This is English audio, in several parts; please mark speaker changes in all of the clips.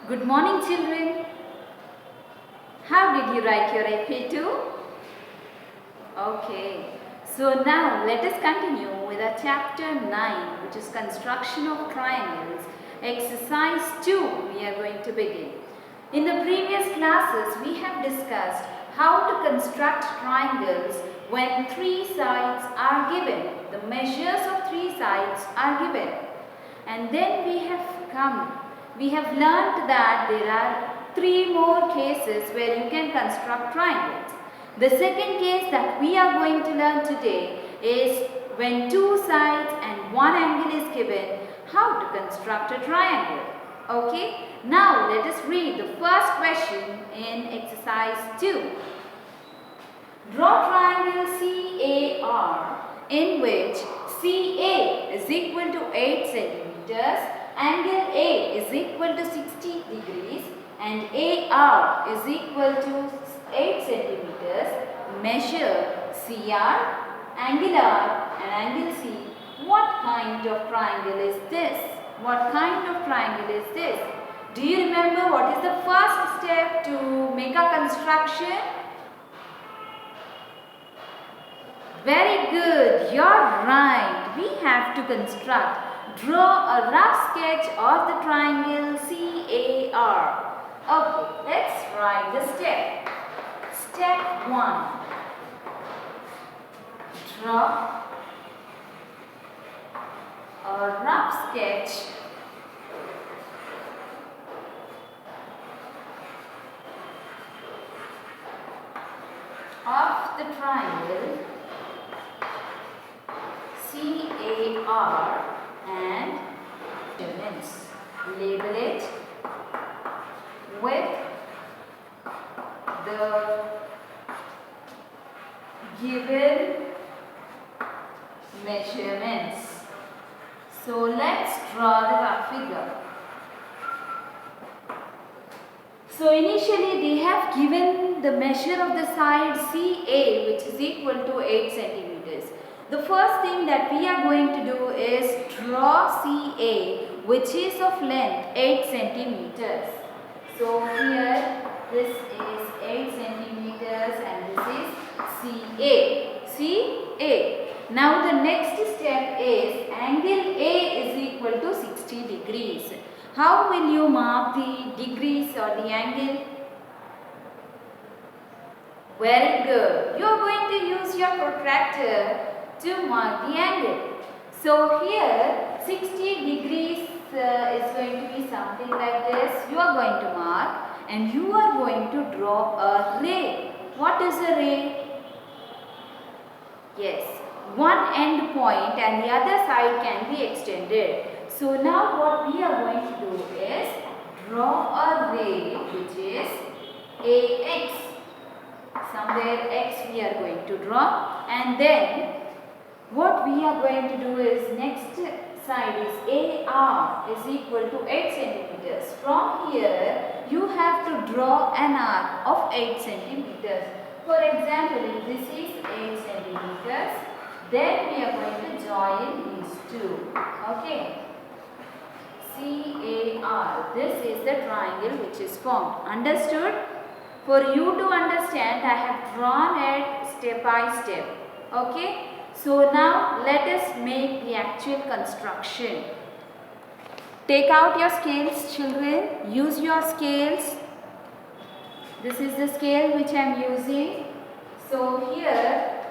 Speaker 1: Good morning, children. How did you write your FA2? Okay. So now let us continue with our chapter 9, which is construction of triangles. Exercise 2 we are going to begin. In the previous classes we have discussed how to construct triangles when three sides are given. The measures of three sides are given. And then we have learnt that there are three more cases where you can construct triangles. The second case that we are going to learn today is when two sides and one angle is given, how to construct a triangle. Okay, now let us read the first question in exercise 2. Draw triangle CAR in which CA is equal to 8 centimeters, angle A is equal to 60 degrees and AR is equal to 8 centimeters. Measure CR, angle R and angle C. What kind of triangle is this? What kind of triangle is this? Do you remember what is the first step to make a construction? Very good, you're right. We have to draw a rough sketch of the triangle CAR. Okay, let's write the step. Step 1. Draw a rough sketch of the triangle CAR and dimensions. Label it with the given measurements. So let's draw the rough figure. So initially they have given the measure of the side CA, which is equal to 8 centimeters. The first thing that we are going to do is draw CA, which is of length 8 centimeters. So here this is 8 centimeters and this is CA. CA. Now the next step is angle A is equal to 60 degrees. How will you mark the degrees or the angle? Very good. You are going to use your protractor to mark the angle. So here 60 degrees is going to be something like this. You are going to mark and you are going to draw a ray. What is a ray? Yes, one end point and the other side can be extended. So now what we are going to do is draw a ray which is AX. Somewhere X we are going to draw, and then what we are going to do is next side is AR is equal to 8 centimeters. From here you have to draw an arc of 8 centimeters. For example, if this is 8 centimeters, then we are going to join these two. Okay. CAR. This is the triangle which is formed. Understood? For you to understand, I have drawn it step by step. Okay? So now let us make the actual construction. Take out your scales, children. Use your scales. This is the scale which I am using. So here,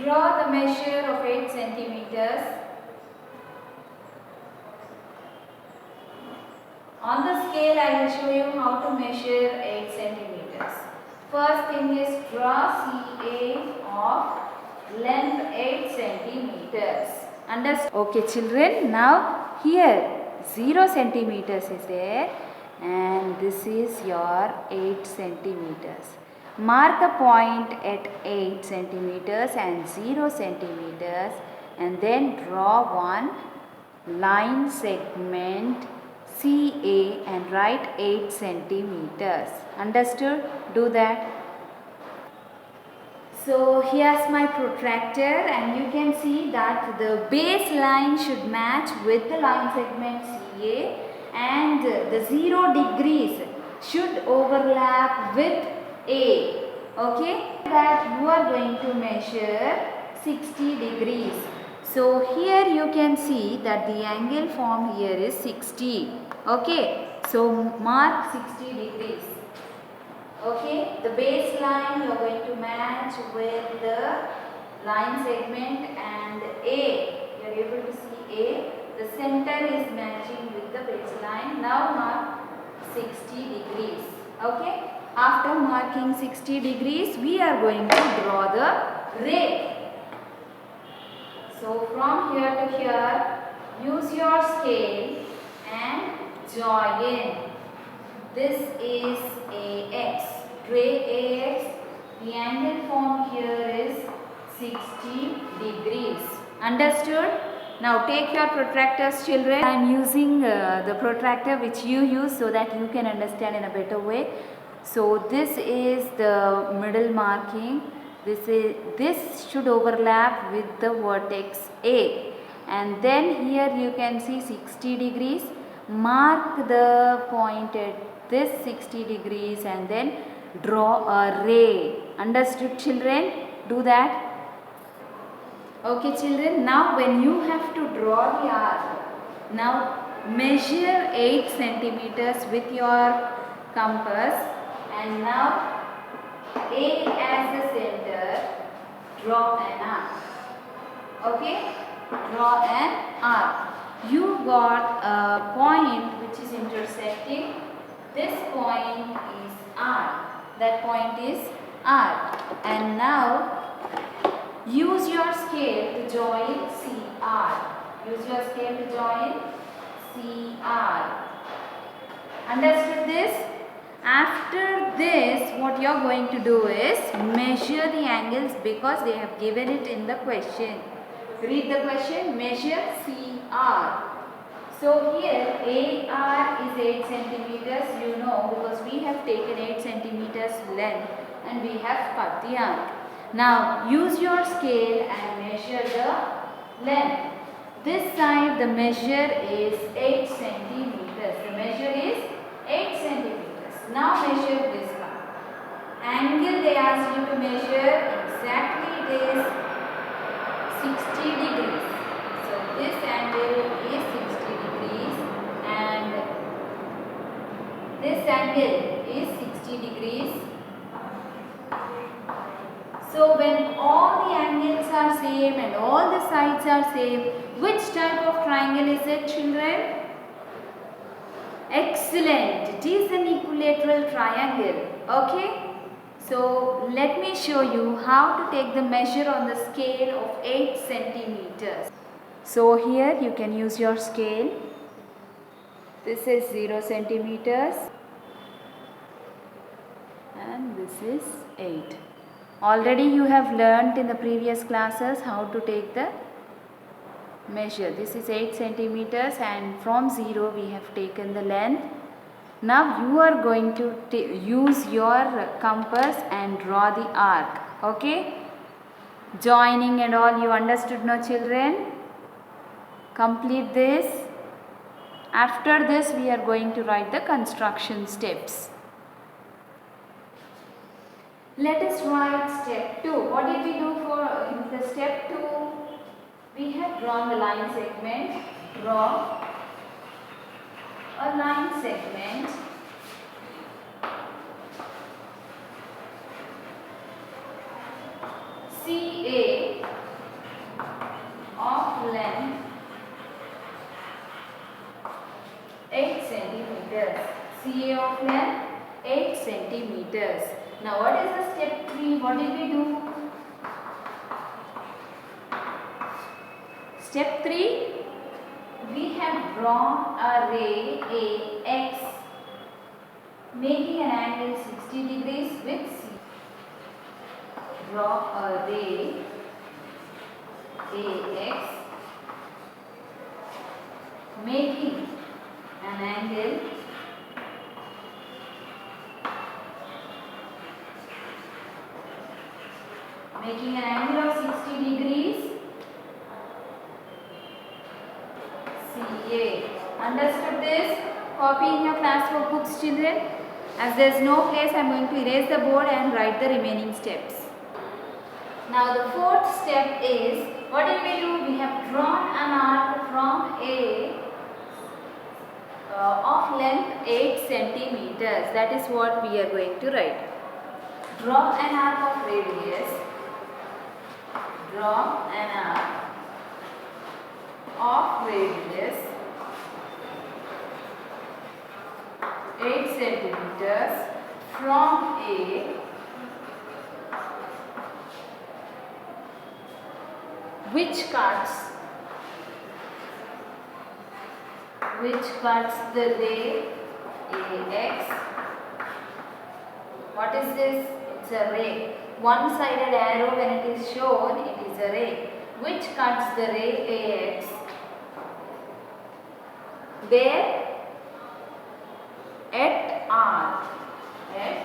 Speaker 1: draw the measure of 8 centimeters. On the scale, I will show you how to measure 8 centimeters. First thing is draw CA of length 8 centimeters. Understand? Okay, children. Now here 0 centimeters is there, and this is your 8 centimeters. Mark a point at 8 centimeters and 0 centimeters, and then draw one line segment CA and write 8 centimeters. Understood? Do that. So here's my protractor, and you can see that the base line should match with the line segment CA, and the 0 degrees should overlap with A. Okay, that you are going to measure 60 degrees. So here you can see that the angle formed here is 60. Okay, so mark 60 degrees. Okay, the baseline you are going to match with the line segment and A. You are able to see A. The center is matching with the baseline. Now mark 60 degrees. Okay. After marking 60 degrees, we are going to draw the ray. So from here to here, use your scale and join. This is AX. Ray AX. The angle formed here is 60 degrees. Understood? Now take your protractors, children. I am using the protractor which you use so that you can understand in a better way. So this is the middle marking. This should overlap with the vertex A, and then here you can see 60 degrees. Mark the point at this 60 degrees and then draw a ray. Understood, children? Do that. Okay, children, now when you have to draw the arc, now measure 8 centimeters with your compass, and now A as the center, draw an arc. Okay, draw an arc. You got a point which is intersecting. This point is R. That point is R. And now use your scale to join CR. Use your scale to join CR. Understood this? After this, what you are going to do is measure the angles because they have given it in the question. Read the question, measure CR. So here AR is 8 centimeters, you know, because we have taken 8 centimeters length and we have cut the arc. Now use your scale and measure the length. This side the measure is 8 centimeters. The measure is 8 centimeters. Now measure this one. Angle they ask you to measure, exactly it is 60 degrees. So this angle is 60 degrees and this angle is 60 degrees. So when all the angles are same and all the sides are same, which type of triangle is it, children? Excellent. It is an equilateral triangle. Okay. So let me show you how to take the measure on the scale of 8 centimeters. So here you can use your scale. This is 0 centimeters and this is 8. Already you have learnt in the previous classes how to take the measure. This is 8 centimeters and from 0 we have taken the length. Now you are going to use your compass and draw the arc. Okay? Joining and all, you understood, no, children? Complete this. After this we are going to write the construction steps. Let us write step 2. What did we do for in the step 2? We have drawn the line segment. Draw a line segment CA of length 8 centimeters. CA of length 8 centimeters. Now what is the step 3? What did we do? Step 3, we have drawn a ray AX making an angle 60 degrees with C. Draw a ray AX making an angle of 60 degrees CA. Understood this? Copy in your class workbooks, children. As there is no place, I am going to erase the board and write the remaining steps. Now the fourth step is, what did we do? We have drawn an arc from A of length 8 centimeters. That is what we are going to write. Draw an arc of radius. Draw an arc of radius 8 centimeters from A which cuts the ray AX. What is this? It's a ray. One-sided arrow, when it is shown, it is a ray. Which cuts the ray AX? Where? At R. At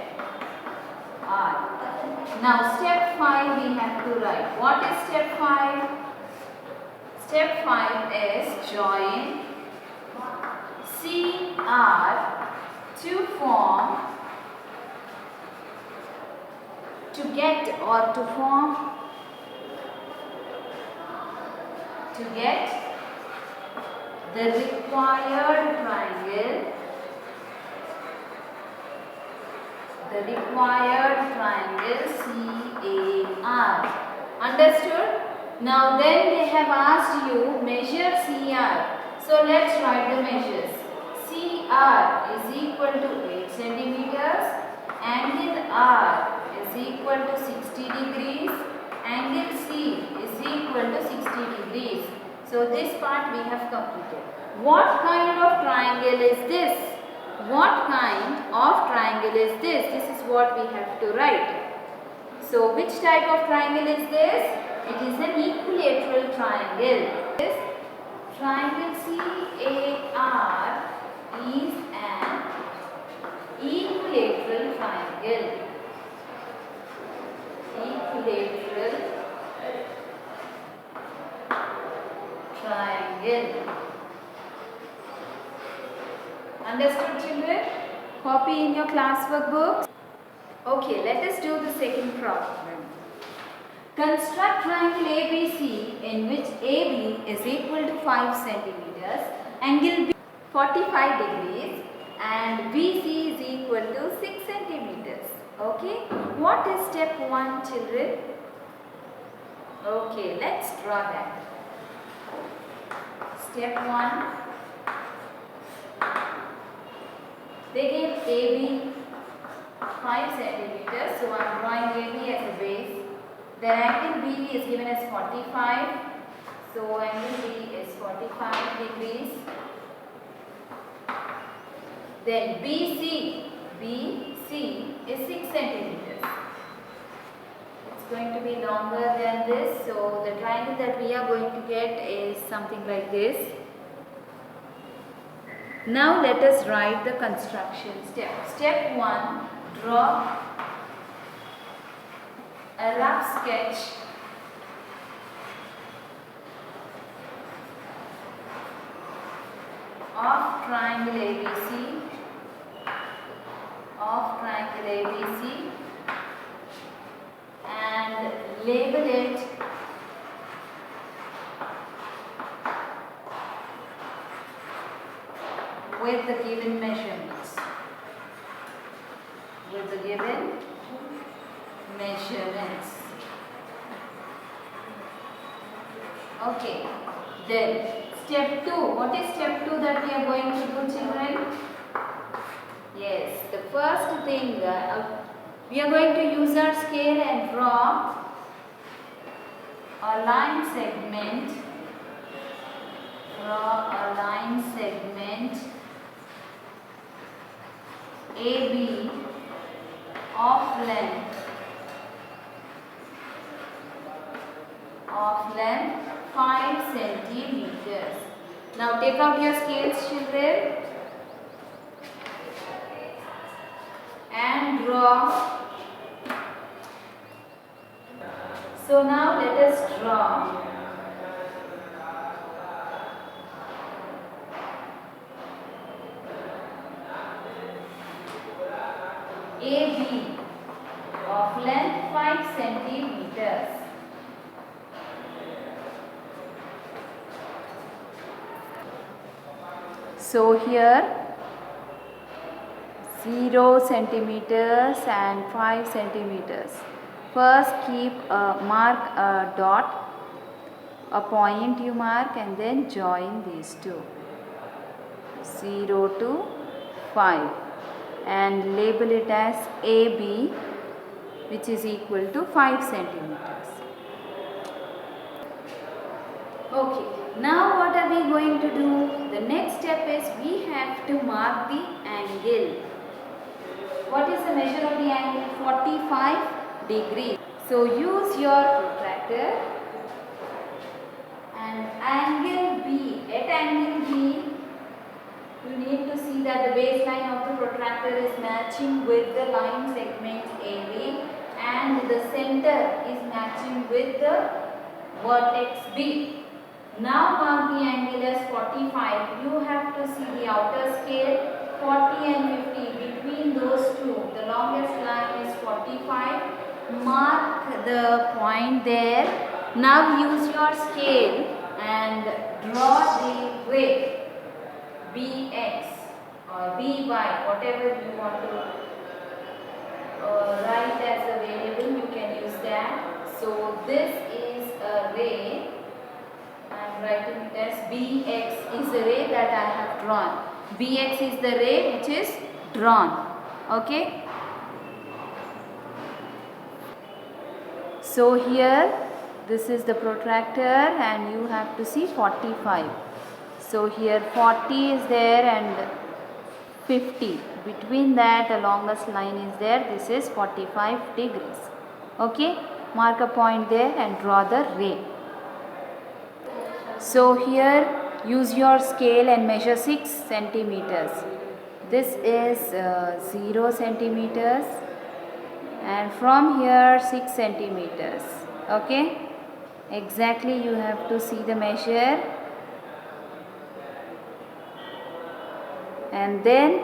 Speaker 1: R. Now step 5 we have to write. What is step 5? Step 5 is join CR to form, to get the required triangle, CAR. Understood? Now then they have asked you measure CR. So let's write the measures. CR is equal to 8 centimeters. Angle R is equal to 60 degrees. Angle C is equal to 60 degrees. So this part we have completed. What kind of triangle is this? What kind of triangle is this? This is what we have to write. So which type of triangle is this? It is an equilateral triangle. This triangle CAR is an equilateral triangle. Equilateral triangle. Understood, children? Copy in your class workbooks. Okay, let us do the second problem. Construct triangle ABC in which AB is equal to 5 centimeters, angle B 45 degrees and BC is equal to 6 centimeters. Okay, what is step 1, children? Okay, let's draw that. Step 1. They gave AB 5 centimeters, so I am drawing AB as a base. Their angle B is given as 45, so angle B is 45 degrees. Then BC is 6 centimeters. It's going to be longer than this, so the triangle that we are going to get is something like this. Now let us write the construction step. Step 1, draw a rough sketch of triangle ABC, and label it with the given measurements. Okay, then step 2. What is step 2 that we are going to do, children? Yes, the first thing, we are going to use our scale and draw a line segment. AB of length 5 centimeters. Now take out your scales, children, and draw. So now let us draw AB of length 5 centimeters. So here 0 centimeters and 5 centimeters. First keep mark a dot, a point you mark, and then join these two, 0 to 5, and label it as AB, which is equal to 5 centimeters. Okay, now what are we going to do? The next step is we have to mark the angle. What is the measure of the angle? 45 degrees. So use your protractor and angle B. At angle B, you need to see that the baseline of the protractor is matching with the line segment AB and the center is matching with the vertex B. Now mark the angle as 45. You have to see the outer scale 40 and 50. Between those two, the longest line is 45. Mark the point there. Now use your scale and draw the ray BX or BY, whatever you want to write as a variable, you can use that. So this is a ray. I am writing it as BX is the ray that I have drawn. BX is the ray which is drawn. Okay. So here this is the protractor and you have to see 45. So here 40 is there and 50. Between that the longest line is there. This is 45 degrees. Okay. Mark a point there and draw the ray. So here use your scale and measure 6 centimeters. This is 0 centimeters and from here 6 centimeters. Okay. Exactly you have to see the measure and then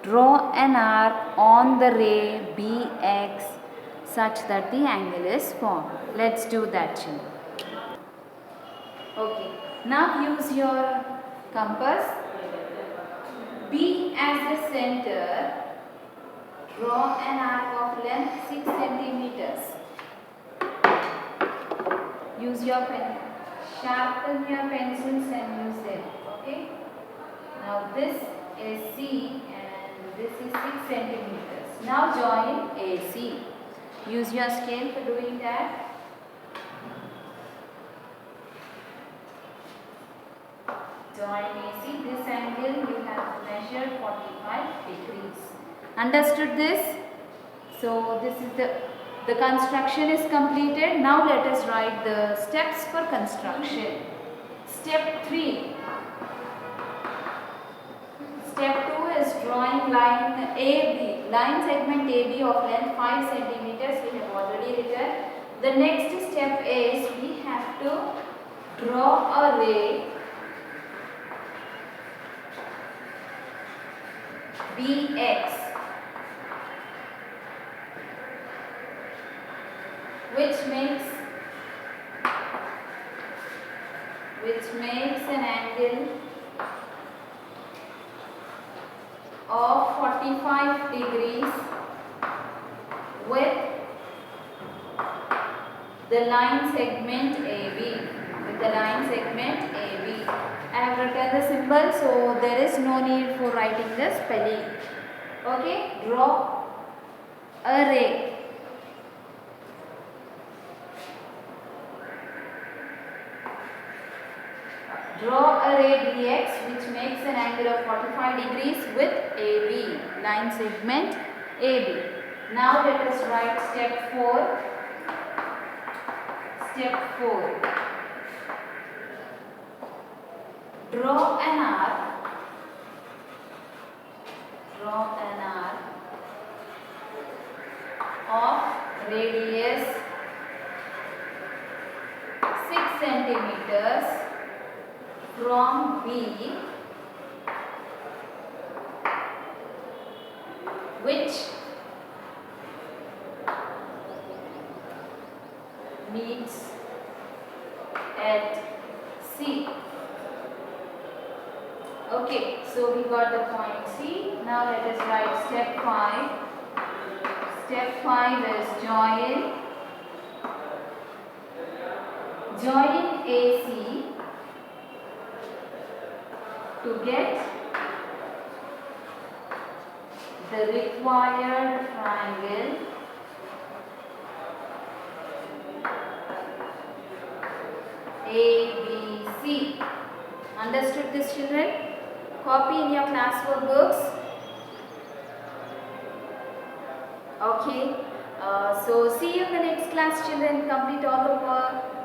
Speaker 1: draw an arc on the ray BX such that the angle is formed. Let's do that, children. Okay, now use your compass. B as the center, draw an arc of length 6 centimeters. Use your pen, sharpen your pencils and use them. Okay. Now this is C and this is 6 centimeters. Now join AC. Use your scale for doing that. Join AC. This angle you have measured 45 degrees. Understood this? So this is the construction is completed. Now let us write the steps for construction. Step 3. Step 2 is drawing line AB, line segment AB of length 5 centimeters. We have already written. The next step is we have to draw a ray BX, which makes an angle of 45 degrees with the line segment AB. I have written the symbol, so there is no need for writing the spelling. Okay, draw a ray. Draw a ray BX which makes an angle of 45 degrees with AB, line segment AB. Now let us write step 4. Step 4. Draw an arc. Of radius 6 centimeters from B, which meets at C. Okay, so we got the point C. Now let us write step 5. Step 5 is join AC to get the required triangle ABC. Understood this, children? Copy in your classwork books. Okay. So see you in the next class, children. Complete all the work.